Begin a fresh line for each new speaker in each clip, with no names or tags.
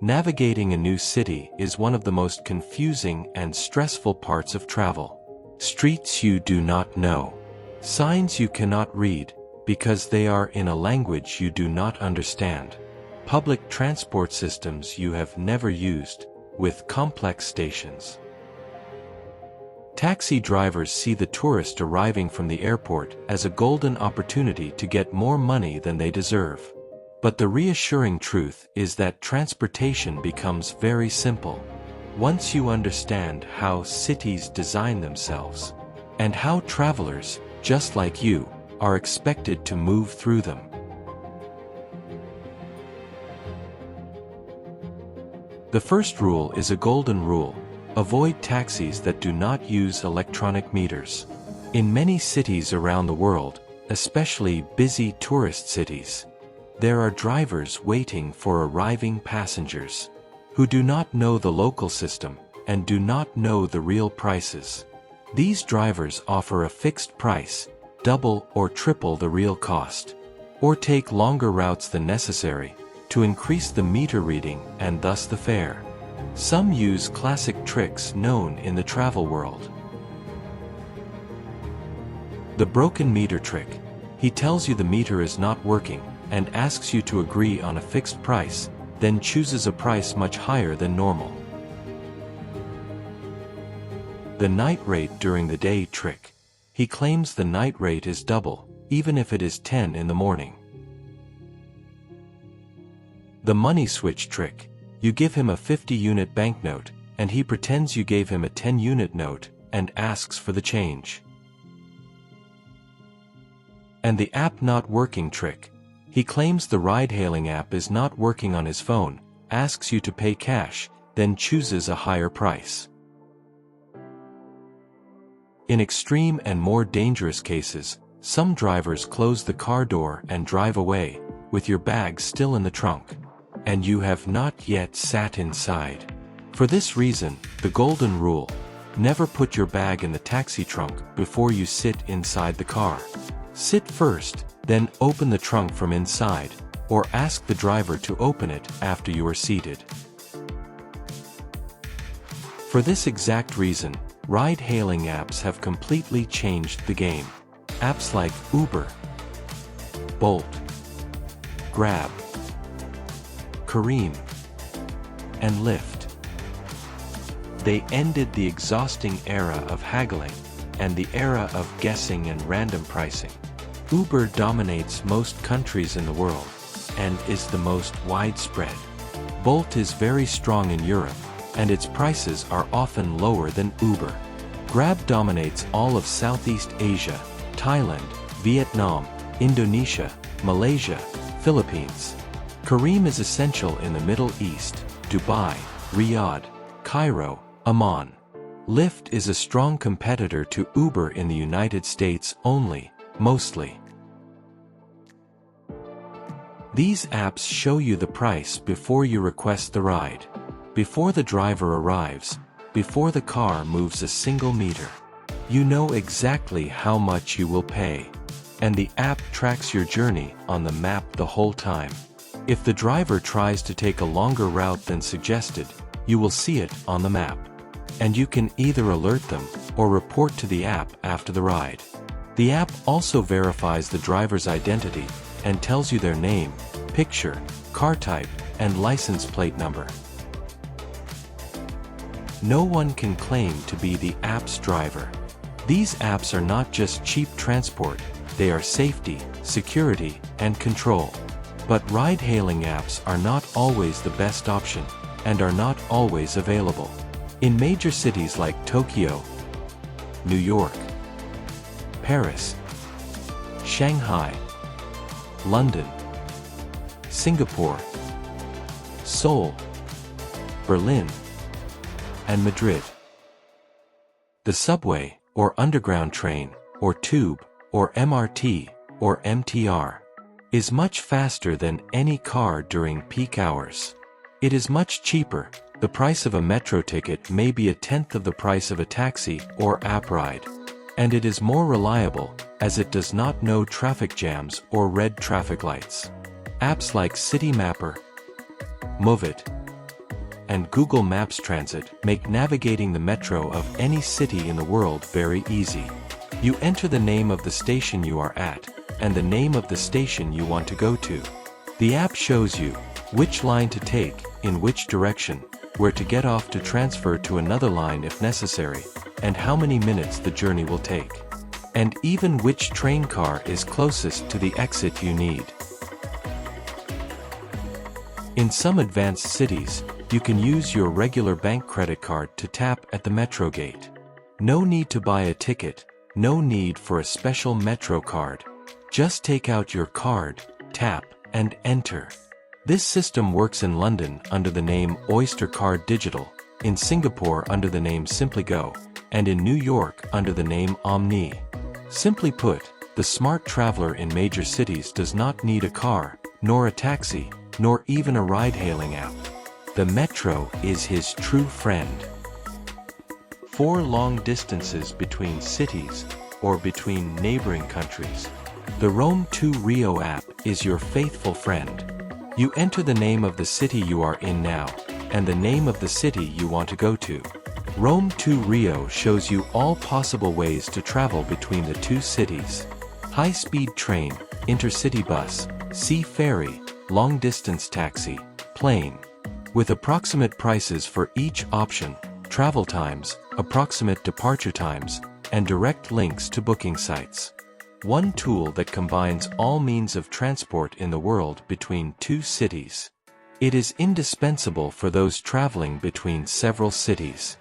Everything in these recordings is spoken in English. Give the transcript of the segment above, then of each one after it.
Navigating a new city is one of the most confusing and stressful parts of travel. Streets you do not know. Signs you cannot read, because they are in a language you do not understand. Public transport systems you have never used, with complex stations. Taxi drivers see the tourist arriving from the airport as a golden opportunity to get more money than they deserve. But the reassuring truth is that transportation becomes very simple once you understand how cities design themselves, and how travelers, just like you, are expected to move through them. The first rule is a golden rule: avoid taxis that do not use electronic meters. In many cities around the world, especially busy tourist cities, there are drivers waiting for arriving passengers who do not know the local system and do not know the real prices. These drivers offer a fixed price, double or triple the real cost, or take longer routes than necessary to increase the meter reading and thus the fare. Some use classic tricks known in the travel world. The broken meter trick. He tells you the meter is not working and asks you to agree on a fixed price, then chooses a price much higher than normal. The night rate during the day trick. He claims the night rate is double, even if it is 10 in the morning. The money switch trick. You give him a 50-unit banknote, and he pretends you gave him a 10-unit note, and asks for the change. And the app not working trick. He claims the ride-hailing app is not working on his phone, asks you to pay cash, then chooses a higher price. In extreme and more dangerous cases, some drivers close the car door and drive away, with your bag still in the trunk, and you have not yet sat inside. For this reason, the golden rule: never put your bag in the taxi trunk before you sit inside the car. Sit first, then open the trunk from inside, or ask the driver to open it after you are seated. For this exact reason, ride-hailing apps have completely changed the game. Apps like Uber, Bolt, Grab, Careem, and Lyft. They ended the exhausting era of haggling and the era of guessing and random pricing. Uber dominates most countries in the world and is the most widespread. Bolt is very strong in Europe, and its prices are often lower than Uber. Grab dominates all of Southeast Asia, Thailand, Vietnam, Indonesia, Malaysia, Philippines. Careem is essential in the Middle East, Dubai, Riyadh, Cairo, Amman. Lyft is a strong competitor to Uber in the United States only, mostly. These apps show you the price before you request the ride, before the driver arrives, before the car moves a single meter. You know exactly how much you will pay, and the app tracks your journey on the map the whole time. If the driver tries to take a longer route than suggested, you will see it on the map, and you can either alert them or report to the app after the ride. The app also verifies the driver's identity and tells you their name, picture, car type, and license plate number. No one can claim to be the app's driver. These apps are not just cheap transport, they are safety, security, and control. But ride-hailing apps are not always the best option, and are not always available. In major cities like Tokyo, New York, Paris, Shanghai, London, Singapore, Seoul, Berlin, and Madrid. The subway, or underground train, or tube, or MRT, or MTR, is much faster than any car during peak hours. It is much cheaper. The price of a metro ticket may be a tenth of the price of a taxi or app ride. And it is more reliable, as it does not know traffic jams or red traffic lights. Apps like City Mapper, Moveit, and Google Maps Transit make navigating the metro of any city in the world very easy. You enter the name of the station you are at, and the name of the station you want to go to. The app shows you which line to take, in which direction, where to get off to transfer to another line if necessary, and how many minutes the journey will take. And even which train car is closest to the exit you need. In some advanced cities, you can use your regular bank credit card to tap at the metro gate. No need to buy a ticket, no need for a special metro card. Just take out your card, tap, and enter. This system works in London under the name Oyster Card Digital, in Singapore under the name Simply Go, and in New York under the name Omni. Simply put, the smart traveler in major cities does not need a car, nor a taxi, nor even a ride-hailing app. The metro is his true friend. For long distances between cities, or between neighboring countries, the Rome to Rio app is your faithful friend. You enter the name of the city you are in now, and the name of the city you want to go to. Rome to Rio shows you all possible ways to travel between the two cities. High-speed train, intercity bus, sea ferry, long-distance taxi, plane. With approximate prices for each option, travel times, approximate departure times, and direct links to booking sites. One tool that combines all means of transport in the world between two cities. It is indispensable for those traveling between several cities.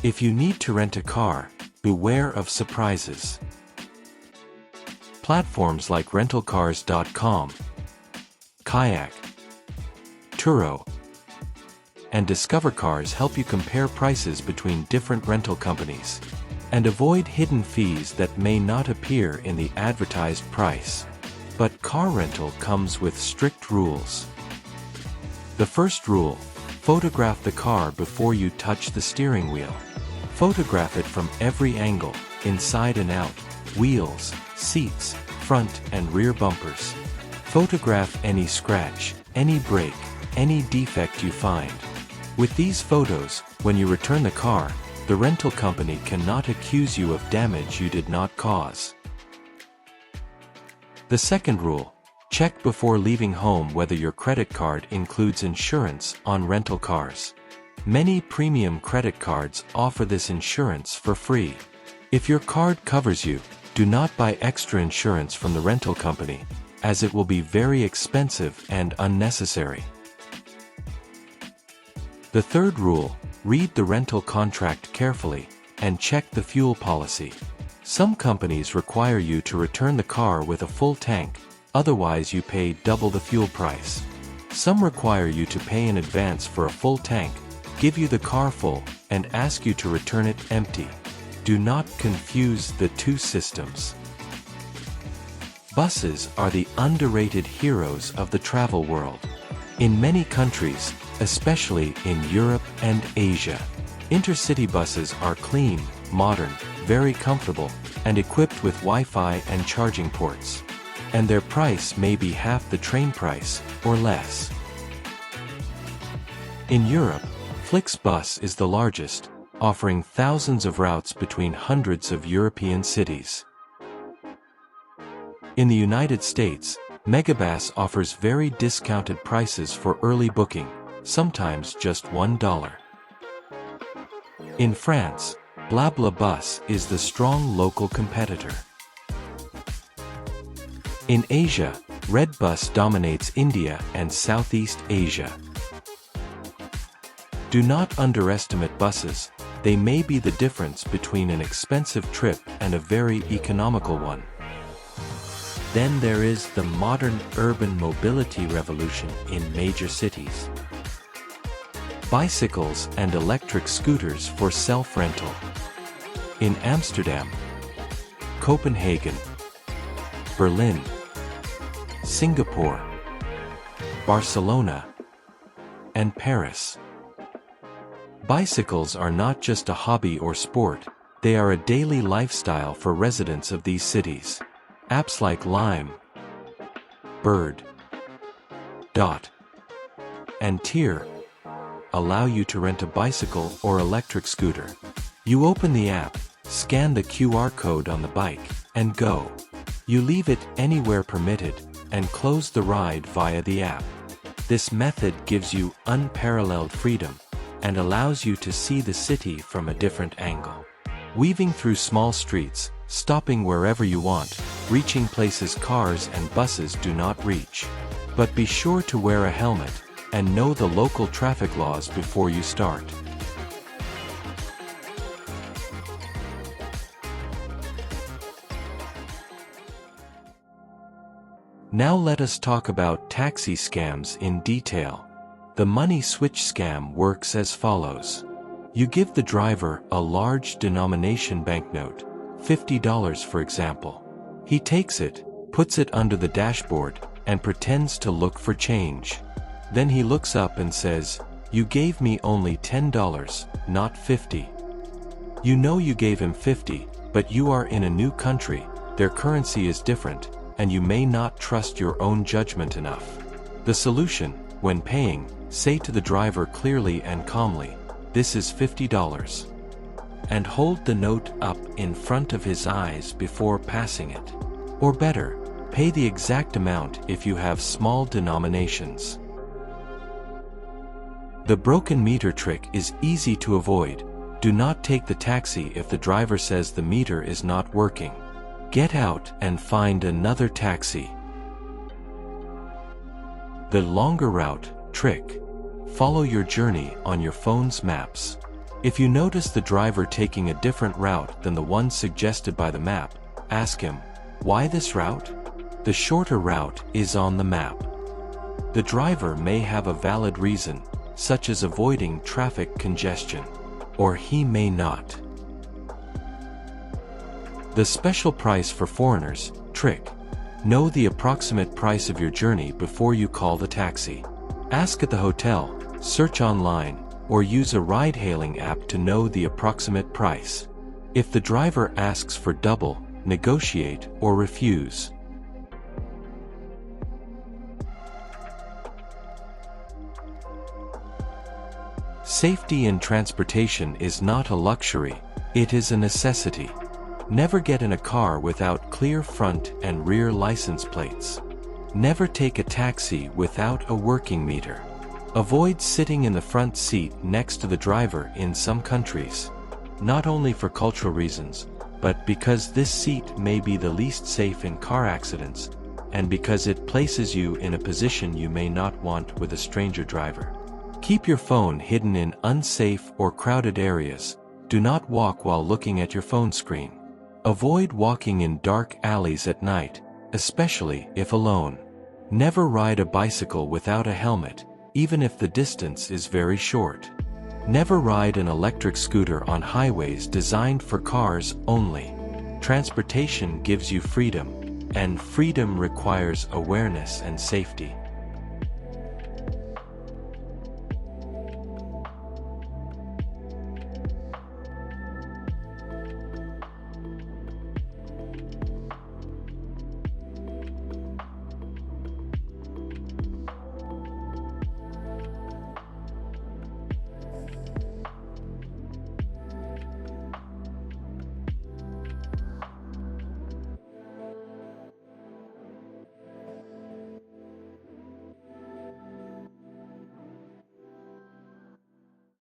If you need to rent a car, beware of surprises. Platforms like rentalcars.com, Kayak, Turo, and Discover Cars help you compare prices between different rental companies and avoid hidden fees that may not appear in the advertised price. But car rental comes with strict rules. The first rule: photograph the car before you touch the steering wheel. Photograph it from every angle, inside and out, wheels, seats, front and rear bumpers. Photograph any scratch, any break, any defect you find. With these photos, when you return the car, the rental company cannot accuse you of damage you did not cause. The second rule: check before leaving home whether your credit card includes insurance on rental cars. Many premium credit cards offer this insurance for free. If your card covers you, do not buy extra insurance from the rental company, as it will be very expensive and unnecessary. The third rule: read the rental contract carefully, and check the fuel policy. Some companies require you to return the car with a full tank, otherwise you pay double the fuel price. Some require you to pay in advance for a full tank, give you the car full, and ask you to return it empty. Do not confuse the two systems. Buses are the underrated heroes of the travel world. In many countries, especially in Europe and Asia, intercity buses are clean, modern, very comfortable, and equipped with Wi-Fi and charging ports. And their price may be half the train price, or less. In Europe, Flixbus is the largest, offering thousands of routes between hundreds of European cities. In the United States, Megabus offers very discounted prices for early booking, sometimes just $1. In France, BlaBlaBus is the strong local competitor. In Asia, Redbus dominates India and Southeast Asia. Do not underestimate buses, they may be the difference between an expensive trip and a very economical one. Then there is the modern urban mobility revolution in major cities. Bicycles and electric scooters for self-rental. In Amsterdam, Copenhagen, Berlin, Singapore, Barcelona, and Paris. Bicycles are not just a hobby or sport, they are a daily lifestyle for residents of these cities. Apps like Lime, Bird, and tier allow you to rent a bicycle or electric scooter. You open the app, scan the QR code on the bike, and go. You leave it anywhere permitted, and close the ride via the app. This method gives you unparalleled freedom, and allows you to see the city from a different angle. Weaving through small streets, stopping wherever you want, reaching places cars and buses do not reach. But be sure to wear a helmet, and know the local traffic laws before you start. Now let us talk about taxi scams in detail. The money switch scam works as follows. You give the driver a large denomination banknote, $50 for example. He takes it, puts it under the dashboard, and pretends to look for change. Then he looks up and says, "You gave me only $10, not 50. You know you gave him 50, but you are in a new country, their currency is different, and you may not trust your own judgment enough. The solution, when paying, say to the driver clearly and calmly, "This is $50. And hold the note up in front of his eyes before passing it. Or better, pay the exact amount if you have small denominations. The broken meter trick is easy to avoid. Do not take the taxi if the driver says the meter is not working. Get out and find another taxi. The longer route trick. Follow your journey on your phone's maps. If you notice the driver taking a different route than the one suggested by the map, ask him, "Why this route?" The shorter route is on the map. The driver may have a valid reason, such as avoiding traffic congestion, or he may not. The special price for foreigners trick. Know the approximate price of your journey before you call the taxi. Ask at the hotel, search online, or use a ride-hailing app to know the approximate price. If the driver asks for double, negotiate or refuse. Safety in transportation is not a luxury, it is a necessity. Never get in a car without clear front and rear license plates. Never take a taxi without a working meter. Avoid sitting in the front seat next to the driver in some countries. Not only for cultural reasons, but because this seat may be the least safe in car accidents, and because it places you in a position you may not want with a stranger driver. Keep your phone hidden in unsafe or crowded areas. Do not walk while looking at your phone screen. Avoid walking in dark alleys at night, especially if alone. Never ride a bicycle without a helmet, even if the distance is very short. Never ride an electric scooter on highways designed for cars only. Transportation gives you freedom, and freedom requires awareness and safety.